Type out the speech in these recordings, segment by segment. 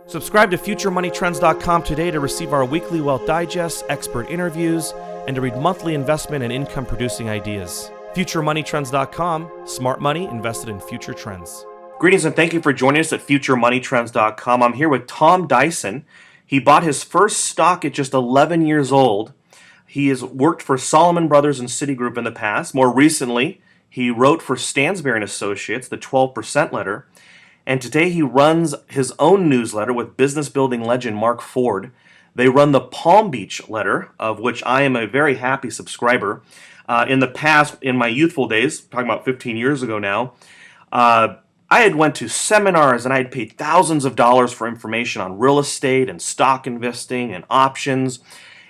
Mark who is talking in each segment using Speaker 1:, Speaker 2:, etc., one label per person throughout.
Speaker 1: Subscribe to FutureMoneyTrends.com today to receive our weekly wealth digests, expert interviews, and to read monthly investment and income-producing ideas. FutureMoneyTrends.com, smart money invested in future trends. Greetings and thank you for joining us at FutureMoneyTrends.com. I'm here with Tom Dyson. He bought his first stock at just 11 years old. He has worked for Salomon Brothers and Citigroup in the past. More recently, he wrote for Stansberry & Associates, the 12% letter. And today he runs his own newsletter with business building legend Mark Ford. They run the Palm Beach letter, of which I am a very happy subscriber. In the past, in my youthful days, talking about 15 years ago now, I had went to seminars and I had paid thousands of dollars for information on real estate and stock investing and options,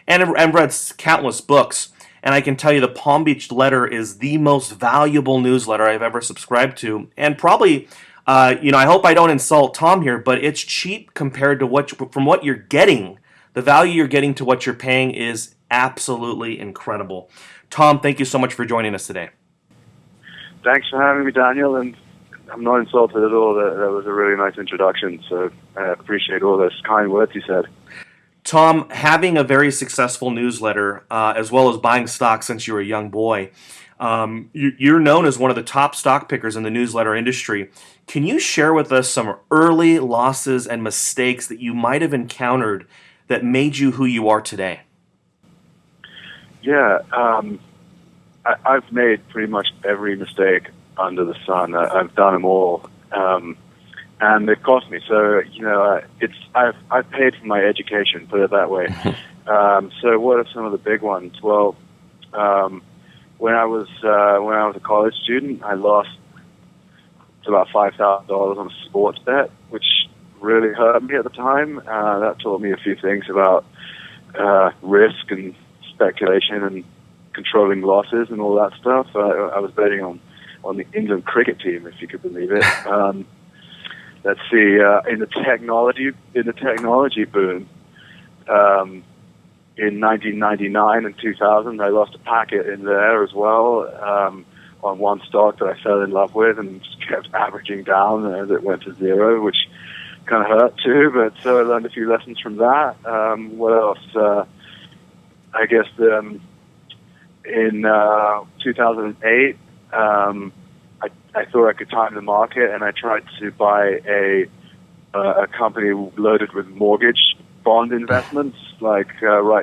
Speaker 1: and read countless books. And I can tell you the Palm Beach letter is the most valuable newsletter I've ever subscribed to, and probably I hope I don't insult Tom here, but it's cheap compared to from what you're getting. The value you're getting to what you're paying is absolutely incredible. Tom, thank you so much for joining us today.
Speaker 2: Thanks for having me, Daniel, and I'm not insulted at all. That was a really nice introduction, so I appreciate all those kind words you said.
Speaker 1: Tom, having a very successful newsletter, as well as buying stock since you were a young boy, you're known as one of the top stock pickers in the newsletter industry. Can you share with us some early losses and mistakes that you might have encountered that made you who you are today?
Speaker 2: Yeah, I've made pretty much every mistake under the sun. I've done them all, and it cost me. So I've paid for my education, put it that way. So what are some of the big ones? Well, when I was a college student, I lost about $5,000 on a sports bet, which really hurt me at the time. That taught me a few things about risk and speculation and controlling losses and all that stuff. I was betting on the England cricket team, if you could believe it. Let's see, in the technology boom, in 1999 and 2000, I lost a packet in there as well on one stock that I fell in love with and just kept averaging down as it went to zero, which kind of hurt too. But so I learned a few lessons from that. What else? I guess in 2008, I thought I could time the market, and I tried to buy a company loaded with mortgage bond investments, right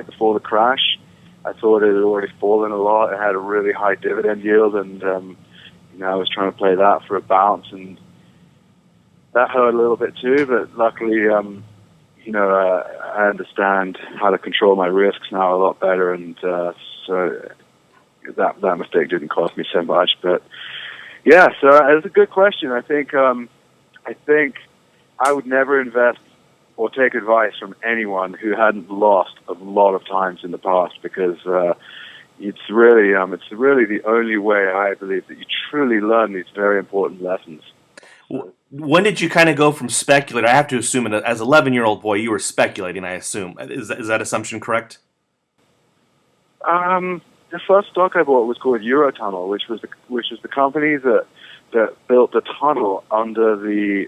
Speaker 2: before the crash. I thought it had already fallen a lot. It had a really high dividend yield, and I was trying to play that for a bounce, and that hurt a little bit too. But luckily, I understand how to control my risks now a lot better, and so that mistake didn't cost me so much. But yeah, so it's a good question. I think I would never invest or take advice from anyone who hadn't lost a lot of times in the past, because it's really the only way, I believe, that you truly learn these very important lessons.
Speaker 1: When did you kind of go from speculator? I have to assume, as an 11-year-old boy, you were speculating, I assume. Is that assumption correct?
Speaker 2: The first stock I bought was called Eurotunnel, which was the company that built the tunnel under the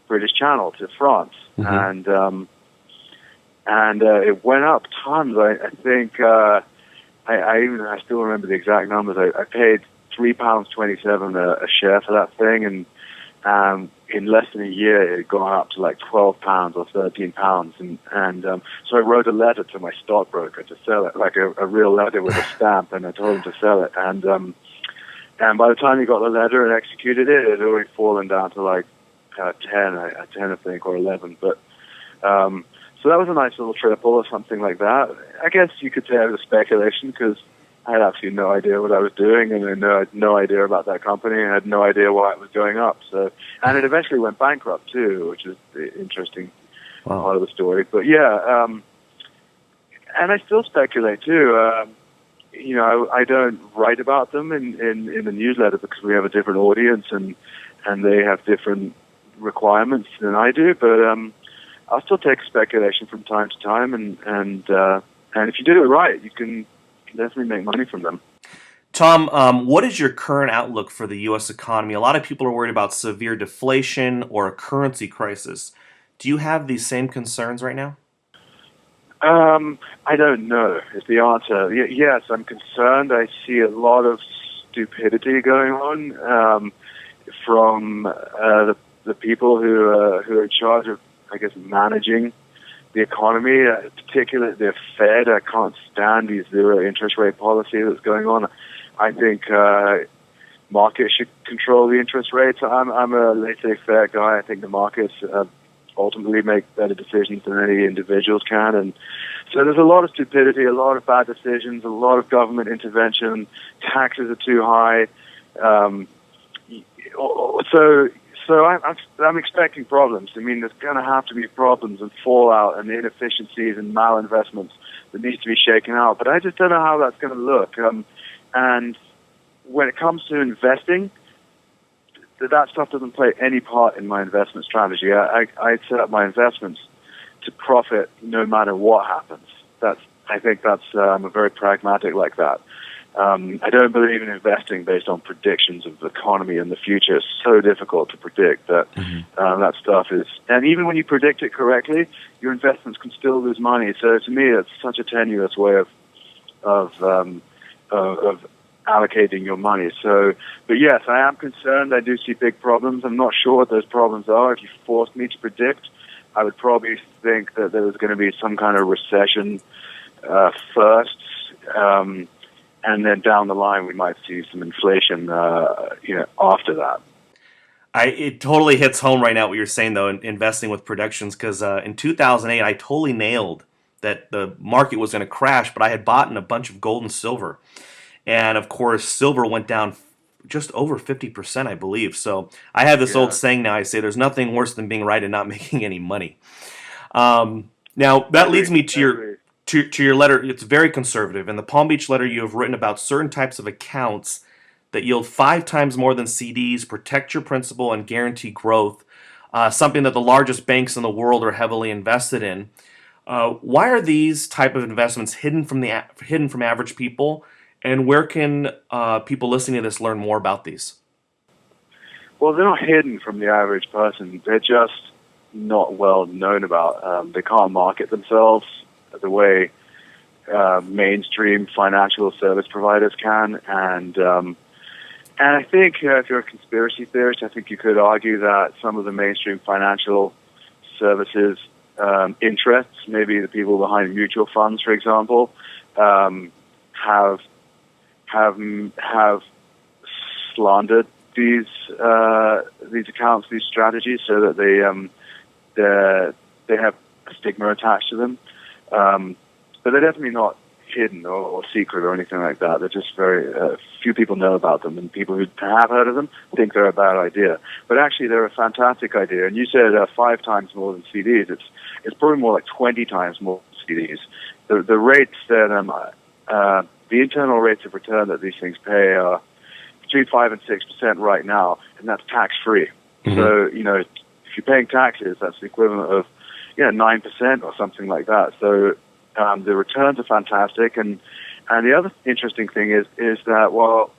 Speaker 2: British Channel to France, mm-hmm. and it went up tons. I think I still remember the exact numbers. I paid £3.27 a share for that thing, and in less than a year it had gone up to like £12 or £13, and so I wrote a letter to my stockbroker to sell it, like a real letter with a stamp, and I told him to sell it, and by the time he got the letter and executed it, it had already fallen down to like 10, I think, or 11. But so that was a nice little triple or something like that. I guess you could say it was a speculation, because I had absolutely no idea what I was doing, and I had no idea about that company, and I had no idea why it was going up. So, and it eventually went bankrupt too, which is the interesting part of the story. But yeah, and I still speculate too. I don't write about them in the newsletter, because we have a different audience, and they have different requirements than I do. But I'll still take speculation from time to time, and if you do it right, you can definitely make money from them.
Speaker 1: Tom, what is your current outlook for the U.S. economy? A lot of people are worried about severe deflation or a currency crisis. Do you have these same concerns right now?
Speaker 2: I don't know is the answer. Yes, I'm concerned. I see a lot of stupidity going on from the people who are in charge of, I guess, managing the economy, particularly the Fed. I can't stand the zero interest rate policy that's going on. I think markets should control the interest rates. I'm a laissez-faire guy. I think the markets ultimately make better decisions than any individuals can. And so there's a lot of stupidity, a lot of bad decisions, a lot of government intervention. Taxes are too high. So I'm expecting problems. I mean, there's going to have to be problems and fallout and inefficiencies and malinvestments that needs to be shaken out. But I just don't know how that's going to look. And when it comes to investing, that stuff doesn't play any part in my investment strategy. I set up my investments to profit no matter what happens. I'm very pragmatic like that. I don't believe in investing based on predictions of the economy in the future. It's so difficult to predict that that stuff is. And even when you predict it correctly, your investments can still lose money. So to me, it's such a tenuous way of allocating your money. So, but yes, I am concerned. I do see big problems. I'm not sure what those problems are. If you forced me to predict, I would probably think that there was going to be some kind of recession first, and then down the line we might see some inflation. After that.
Speaker 1: It totally hits home right now what you're saying though, investing with predictions, because in 2008 I totally nailed that the market was going to crash, but I had bought in a bunch of gold and silver. And of course, silver went down just over 50%, I believe. So I have this old saying now. I say there's nothing worse than being right and not making any money. Now that leads me to your letter. It's very conservative. In the Palm Beach letter, you have written about certain types of accounts that yield 5 times more than CDs, protect your principal, and guarantee growth. Something that the largest banks in the world are heavily invested in. Why are these type of investments hidden from average people? And where can people listening to this learn more about these?
Speaker 2: Well, they're not hidden from the average person. They're just not well known about. They can't market themselves the way mainstream financial service providers can. And I think if you're a conspiracy theorist, I think you could argue that some of the mainstream financial services interests, maybe the people behind mutual funds, for example, have slandered these accounts, these strategies, so that they have a stigma attached to them. But they're definitely not hidden or secret or anything like that. They're just very few people know about them, and people who have heard of them think they're a bad idea. But actually, they're a fantastic idea. And you said 5 times more than CDs. It's probably more like 20 times more than CDs. The rates that the internal rates of return that these things pay are between 5 and 6% right now, and that's tax-free. Mm-hmm. So, if you're paying taxes, that's the equivalent of 9% or something like that. So the returns are fantastic, and the other interesting thing is that while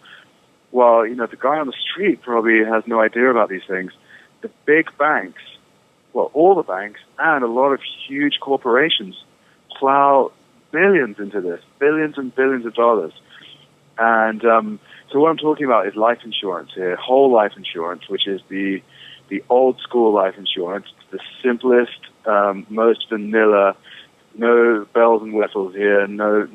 Speaker 2: the guy on the street probably has no idea about these things, the big banks, all the banks and a lot of huge corporations plow billions into this, billions and billions of dollars. And so what I'm talking about is life insurance here, whole life insurance, which is the old school life insurance, the simplest, most vanilla, no bells and whistles here, no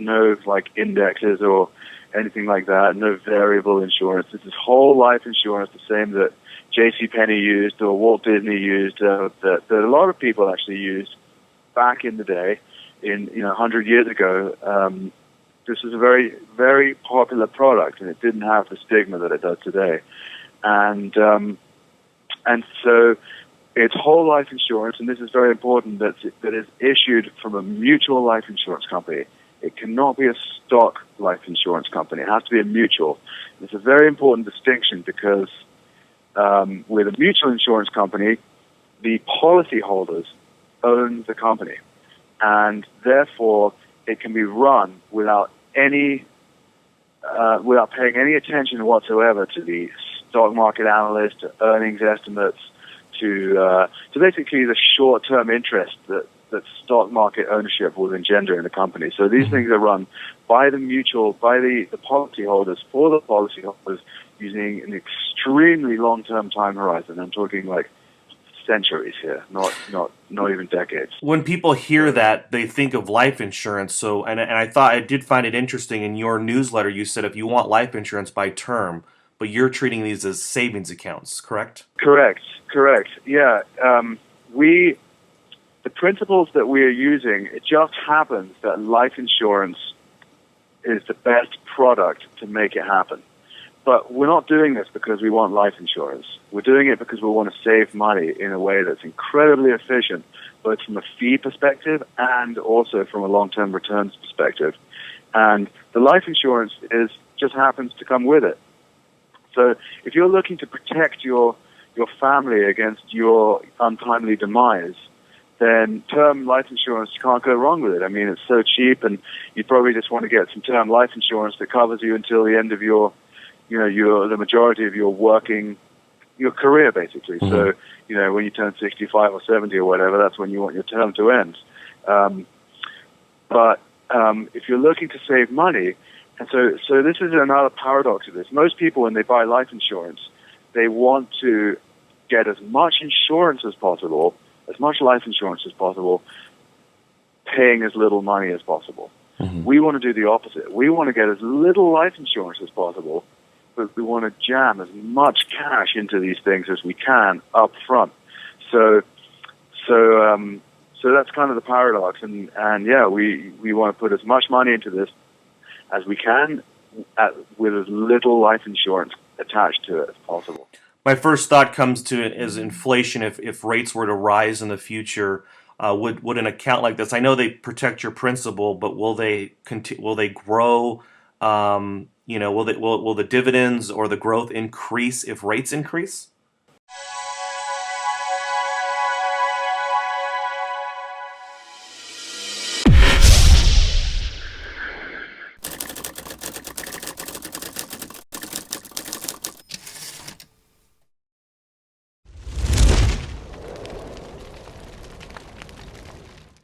Speaker 2: like indexes or anything like that, no variable insurance. This is whole life insurance, the same that JCPenney used or Walt Disney used, that a lot of people actually used back in the day, 100 years ago. This is a very, very popular product, and it didn't have the stigma that it does today. And so it's whole life insurance, and this is very important, that is issued from a mutual life insurance company. It cannot be a stock life insurance company. It has to be a mutual. It's a very important distinction because with a mutual insurance company, the policyholders own the company, and therefore it can be run without paying any attention whatsoever to the stock market analyst, to earnings estimates, to basically the short-term interest that stock market ownership will engender in the company. So these things are run by the policyholders for the policyholders using an extremely long-term time horizon. I'm talking like centuries here, not even decades.
Speaker 1: When people hear that, they think of life insurance. So, and I did find it interesting in your newsletter. You said if you want life insurance by term, but you're treating these as savings accounts, correct?
Speaker 2: Correct. Yeah, the principles that we are using, it just happens that life insurance is the best product to make it happen. But we're not doing this because we want life insurance. We're doing it because we want to save money in a way that's incredibly efficient, both from a fee perspective and also from a long-term returns perspective. And the life insurance just happens to come with it. So if you're looking to protect your family against your untimely demise, then term life insurance, you can't go wrong with it. I mean, it's so cheap, and you probably just want to get some term life insurance that covers you until the end of the majority of your career, basically. So, when you turn 65 or 70 or whatever, that's when you want your term to end. But if you're looking to save money, and so this is another paradox of this. Most people, when they buy life insurance, they want to get as much insurance as possible, as much life insurance as possible, paying as little money as possible. We want to do the opposite. We want to get as little life insurance as possible, but we want to jam as much cash into these things as we can up front. So that's kind of the paradox. And yeah, we want to put as much money into this as we can with as little life insurance attached to it as possible.
Speaker 1: My first thought comes to it is inflation. If rates were to rise in the future, would an account like this? I know they protect your principal, but will they grow? Will the dividends or the growth increase if rates increase?